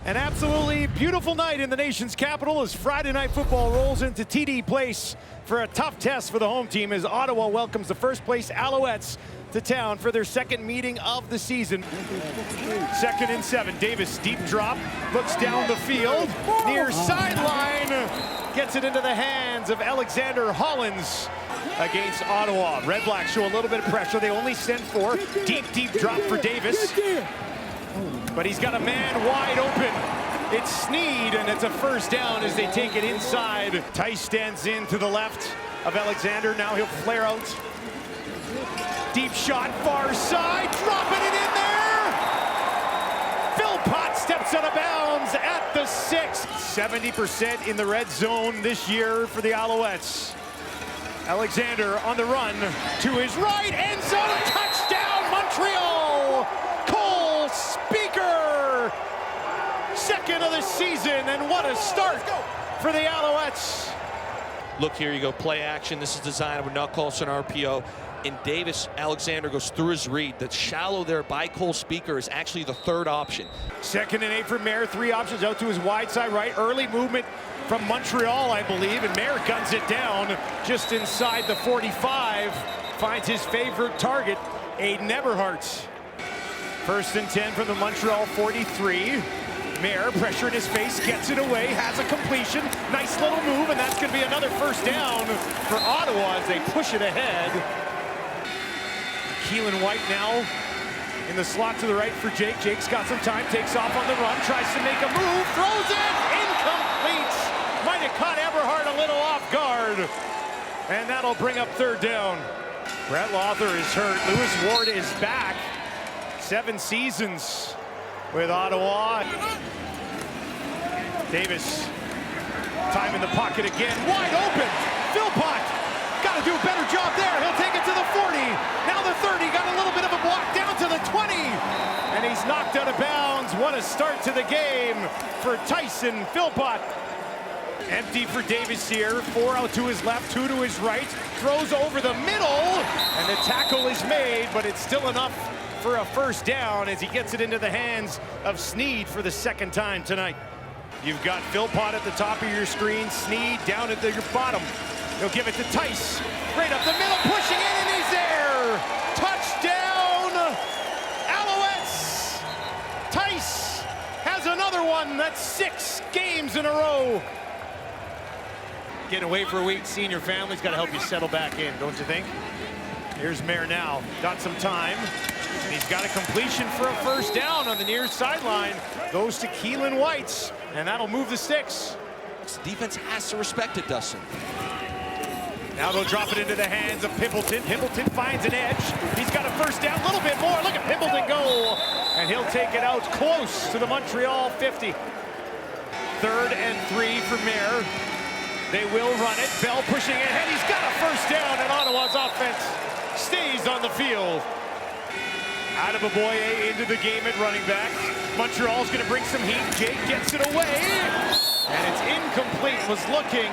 An absolutely beautiful night in the nation's capital as Friday Night Football rolls into TD Place for a tough test for the home team as Ottawa welcomes the first place Alouettes to town for their second meeting of the season. 2nd and 7, Davis deep drop, looks down the field, near sideline, gets it into the hands of Alexander Hollins against Ottawa. REDBLACKS show a little bit of pressure. They only send 4. Deep drop for Davis. But he's got a man wide open. It's Sneed, and it's a first down as they take it inside. Tice stands in to the left of Alexander. Now he'll flare out. Deep shot, far side, dropping it in there. Philpott steps out of bounds at the 6. 70% in the red zone this year for the Alouettes. Alexander on the run to his right, end zone, touchdown Montreal! Cole Speaker! Second of the season, and what a start for the Alouettes. Look here, you go play action. This is designed, we're not calling an RPO. And Davis, Alexander goes through his read. That's shallow there by Cole Speaker is actually the third option. 2nd and 8 for Mayer, 3 options out to his wide side right. Early movement from Montreal, I believe, and Mayer guns it down just inside the 45. Finds his favorite target, Aiden Eberhardt. 1st and 10 from the Montreal 43. Mayer, pressure in his face, gets it away, has a completion. Nice little move, and that's going to be another first down for Ottawa as they push it ahead. Keelan White now in the slot to the right for Jake. Jake's got some time, takes off on the run, tries to make a move, throws it, incomplete. Might have caught Eberhardt a little off guard. And that'll bring up 3rd down. Brett Lawther is hurt. Lewis Ward is back. 7 seasons with Ottawa. Davis, time in the pocket again, wide open. Philpott, got to do a better job there. He'll take it to the 40. Now the 30, got a little bit of a block down to the 20. And he's knocked out of bounds. What a start to the game for Tyson Philpott. Empty for Davis here. 4 out to his left, 2 to his right. Throws over the middle, and the tackle is made, but it's still enough for a first down as he gets it into the hands of Sneed for the 2nd time tonight. You've got Philpott at the top of your screen, Sneed down at your bottom. He'll give it to Tice, right up the middle, pushing in, and he's there! Touchdown, Alouettes! Tice has another one. That's 6 games in a row. Getting away for a week, seeing your family's got to help you settle back in, don't you think? Here's Mayer now, got some time, and he's got a completion for a first down on the near sideline. Goes to Keelan White, and that'll move the sticks. This defense has to respect it, Dustin. Now they'll drop it into the hands of Pimpleton. Pimpleton finds an edge. He's got a first down, a little bit more. Look at Pimpleton go, and he'll take it out close to the Montreal 50. 3rd and 3 for Mayer. They will run it. Bell pushing ahead. He's got a first down, and Ottawa's offense stays on the field. Adeboboye into the game at running back. Montreal's going to bring some heat. Jake gets it away, and it's incomplete. Was looking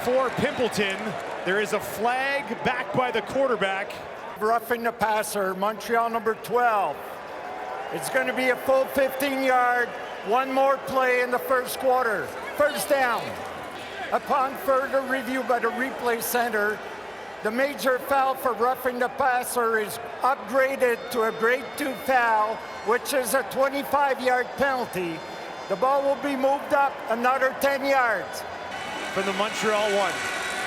for Pimpleton. There is a flag back by the quarterback. Roughing the passer, Montreal number 12. It's going to be a full 15-yard. One more play in the first quarter. First down. Upon further review by the replay center, the major foul for roughing the passer is upgraded to a grade 2 foul, which is a 25-yard penalty. The ball will be moved up another 10 yards. From the Montreal 1,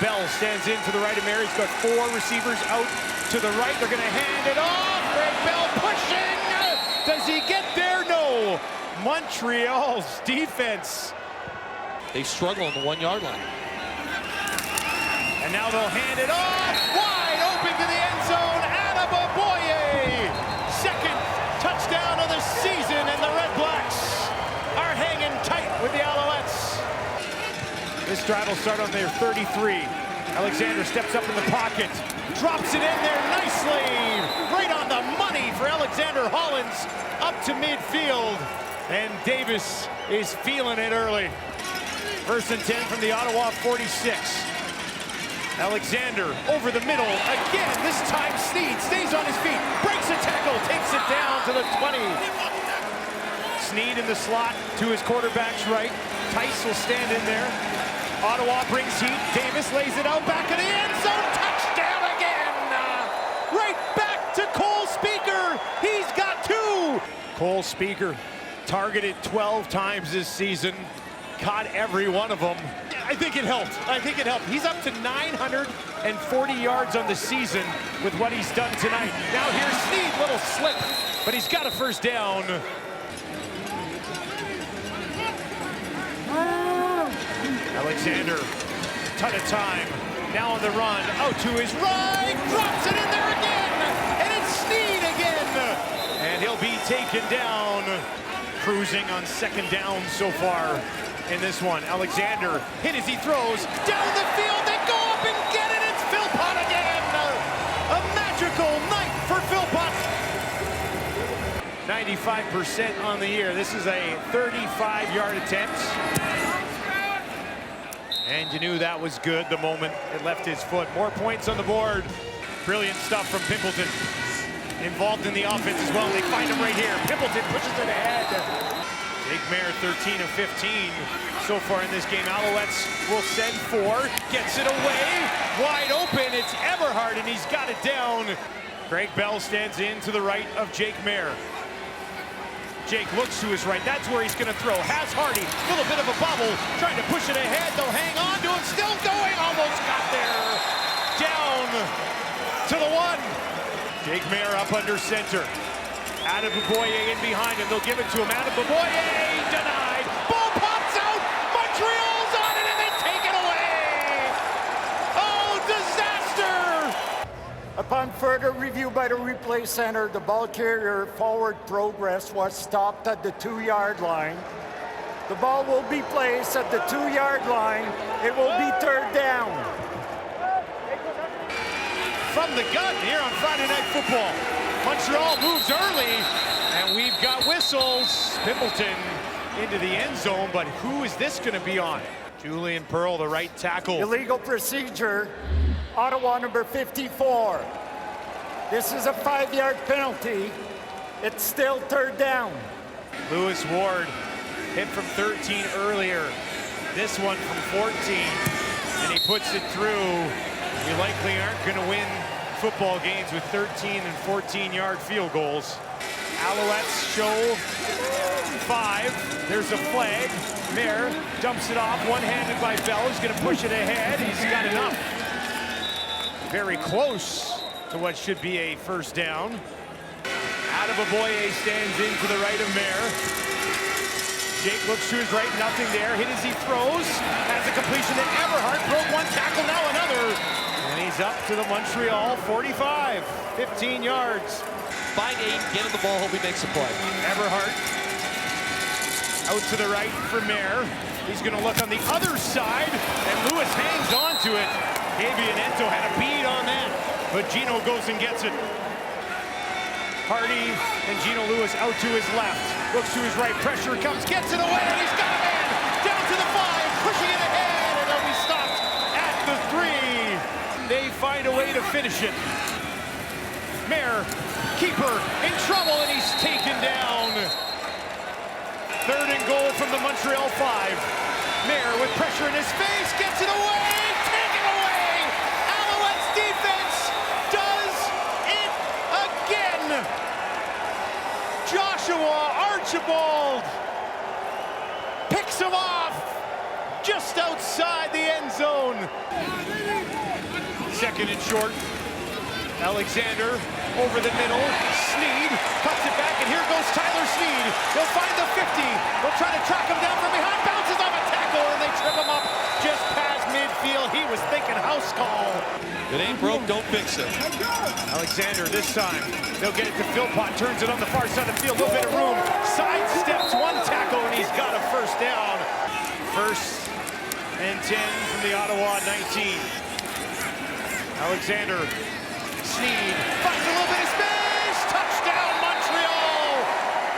Bell stands in to the right of Mayer. He's got 4 receivers out to the right. They're going to hand it off. Greg Bell pushing. Does he get there? No. Montreal's defense. They struggle on the 1-yard line. And now they'll hand it off. Wide open to the end zone. Adeboboye. 2nd touchdown of the season, and the REDBLACKS are hanging tight with the Alouettes. This drive will start on their 33. Alexander steps up in the pocket, drops it in there nicely. Right on the money for Alexander Hollins, up to midfield. And Davis is feeling it early. 1st and 10 from the Ottawa 46. Alexander over the middle again. This time Sneed stays on his feet, breaks a tackle, takes it down to the 20. Sneed in the slot to his quarterback's right. Tice will stand in there. Ottawa brings heat. Davis lays it out back of the end zone. Touchdown again! Right back to Cole Speaker. He's got 2. Cole Speaker targeted 12 times this season. Caught every one of them. I think it helped. He's up to 940 yards on the season with what he's done tonight. Now here's Sneed, little slip, but he's got a first down. Alexander, ton of time. Now on the run, out to his right, drops it in there again, and it's Sneed again. And he'll be taken down. Cruising on second down so far in this one. Alexander hit as he throws down the field. They go up and get it. It's Philpott again. A magical night for Philpott. 95% on the year. This is a 35-yard attempt. And you knew that was good the moment it left his foot. More points on the board. Brilliant stuff from Pimpleton. Involved in the offense as well. They find him right here. Pimpleton pushes it ahead. Jake Mayer, 13 of 15 so far in this game. Alouettes will send 4. Gets it away. Wide open. It's Everhart, and he's got it down. Greg Bell stands in to the right of Jake Mayer. Jake looks to his right. That's where he's going to throw. Has Hardy. Little bit of a bubble. Trying to push it ahead. They'll hang on to him. Still going. Almost got there. Down to the 1. Jake Mayer up under center. Adeboboye in behind him. They'll give it to him. Adeboboye denied. Ball pops out. Montreal's on it and they take it away. Oh, disaster! Upon further review by the replay center, the ball carrier forward progress was stopped at the 2-yard line. The ball will be placed at the 2-yard line. It will be 3rd down. From the gun here on Friday Night Football. Montreal moves early, and we've got whistles. Pimpleton into the end zone, but who is this going to be on? Julian Pearl, the right tackle. Illegal procedure, Ottawa number 54. This is a 5-yard penalty. It's still 3rd down. Lewis Ward hit from 13 earlier. This one from 14, and he puts it through. We likely aren't going to win football games with 13 and 14-yard field goals. Alouettes show 5. There's a flag. Mayer dumps it off, one-handed by Bell. He's going to push it ahead. He's got enough. Very close to what should be a first down. Adeboboye stands in to the right of Mayer. Jake looks to his right, nothing there. Hit as he throws. Has a completion to Everhart. Broke one tackle, now another. And he's up to the Montreal 45. 15 yards. Find 8, get in the ball, hope he makes a play. Everhart out to the right for Mayer. He's going to look on the other side, and Lewis hangs on to it. Gabianento had a bead on that, but Gino goes and gets it. Hardy and Gino Lewis out to his left. Looks to his right, pressure comes, gets it away, and he's got a man down to the 5, pushing it ahead, and they'll be stopped at the 3. They find a way to finish it. Mayer, keeper, in trouble, and he's taken down. 3rd and goal from the Montreal 5. Mayer with pressure in his face, gets it away, taken away. Alouettes defense does it again. Joshua Archibald picks him off just outside the end zone. 2nd and short. Alexander over the middle. Sneed cuts it back, and here goes Tyler Sneed. They'll find the 50. They'll try to track him down from behind. Bounces off a tackle, and they trip him up just past midfield. He was thinking house call. If it ain't broke, don't fix it. Alexander this time. They'll get it to Philpott. Turns it on the far side of the field. A little bit of room. Sidesteps one tackle, and he's got a first down. 1st and 10 from the Ottawa 19. Alexander. Sneed finds a little bit of space. Touchdown, Montreal.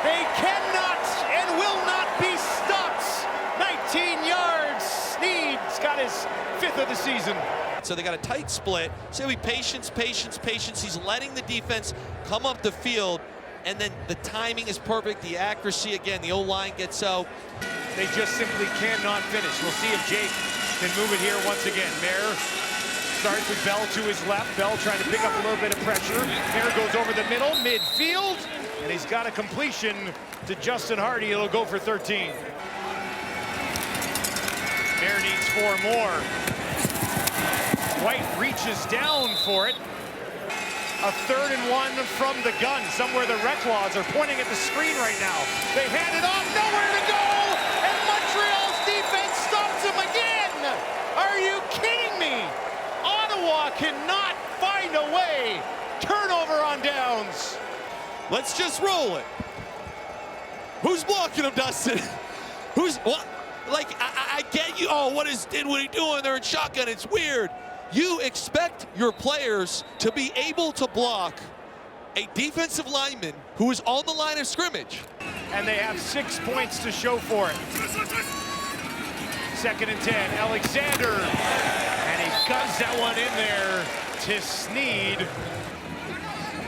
They cannot and will not be stopped. 19 yards. Sneed's got his 5th of the season. So they got a tight split. So it'll be patience, patience, patience. He's letting the defense come up the field. and then the timing is perfect, the accuracy, again, the O-line gets out. They just simply cannot finish. We'll see if Jake can move it here once again. Mayer starts with Bell to his left. Bell trying to pick up a little bit of pressure. Mayer goes over the middle, midfield, and he's got a completion to Justin Hardy. It'll go for 13. Mayer needs 4 more. White reaches down for it. A 3rd and 1 from the gun. Somewhere the Reclaws are pointing at the screen right now. They hand it off, nowhere to go! And Montreal's defense stops him again! Are you kidding me? Ottawa cannot find a way. Turnover on downs. Let's just roll it. Who's blocking him, Dustin? Who's, what? Like, I get you. Oh, what is Dinwiddie doing? They're in shotgun. It's weird. You expect your players to be able to block a defensive lineman who is on the line of scrimmage. And they have 6 points to show for it. 2nd and 10, Alexander. And he guns that one in there to Sneed.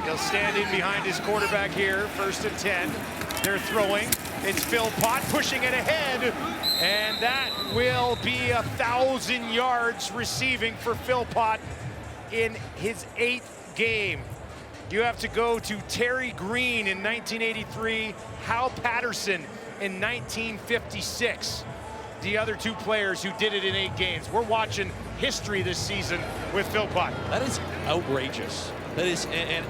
He'll stand in behind his quarterback here, 1st and 10. They're throwing. It's Phil Pott pushing it ahead. And that will be 1,000 yards receiving for Phil Pott in his 8th game. You have to go to Terry Green in 1983, Hal Patterson in 1956. The other 2 players who did it in 8 games. We're watching history this season with Phil Pott. That is outrageous. That is an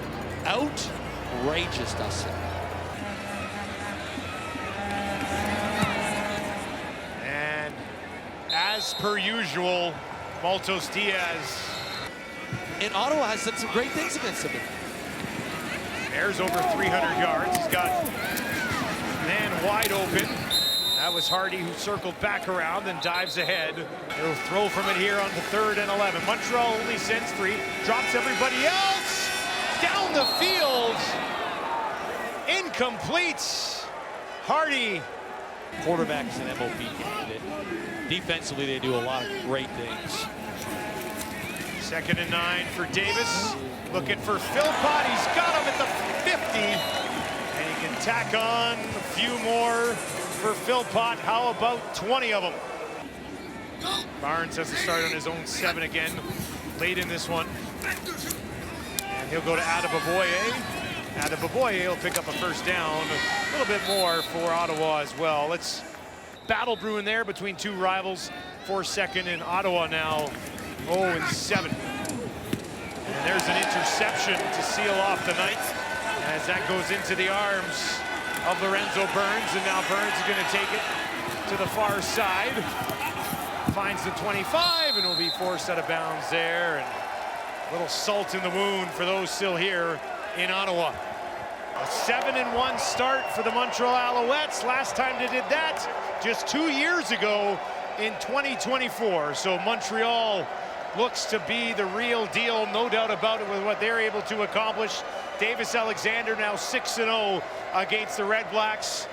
outrageous, Dustin. And as per usual, Maltos Diaz. And Ottawa has done some great things against him. Ayers over 300 yards. He's got man wide open. That was Hardy who circled back around and dives ahead. He'll throw from it here on the 3rd and 11. Montreal only sends 3, drops everybody else. Down the field. Incomplete. Hardy. Quarterback is an MOP candidate. Defensively, they do a lot of great things. 2nd and 9 for Davis. Looking for Philpott. He's got him at the 50. And he can tack on a few more for Philpott. How about 20 of them? Barnes has to start on his own 7 again, late in this one. And he'll go to Adebaboye. Adebaboye will pick up a 1st down. A little bit more for Ottawa as well. Let's battle brewing there between 2 rivals. 4-2nd in Ottawa now. 0-7. And there's an interception to seal off the night as that goes into the arms of Lorenzo Burns, and now Burns is going to take it to the far side. Finds the 25 and will be forced out of bounds there. And a little salt in the wound for those still here in Ottawa. A 7-1 start for the Montreal Alouettes. Last time they did that just 2 years ago in 2024. So Montreal looks to be the real deal, no doubt about it, with what they're able to accomplish. Davis Alexander now 6-0 against the Red Blacks.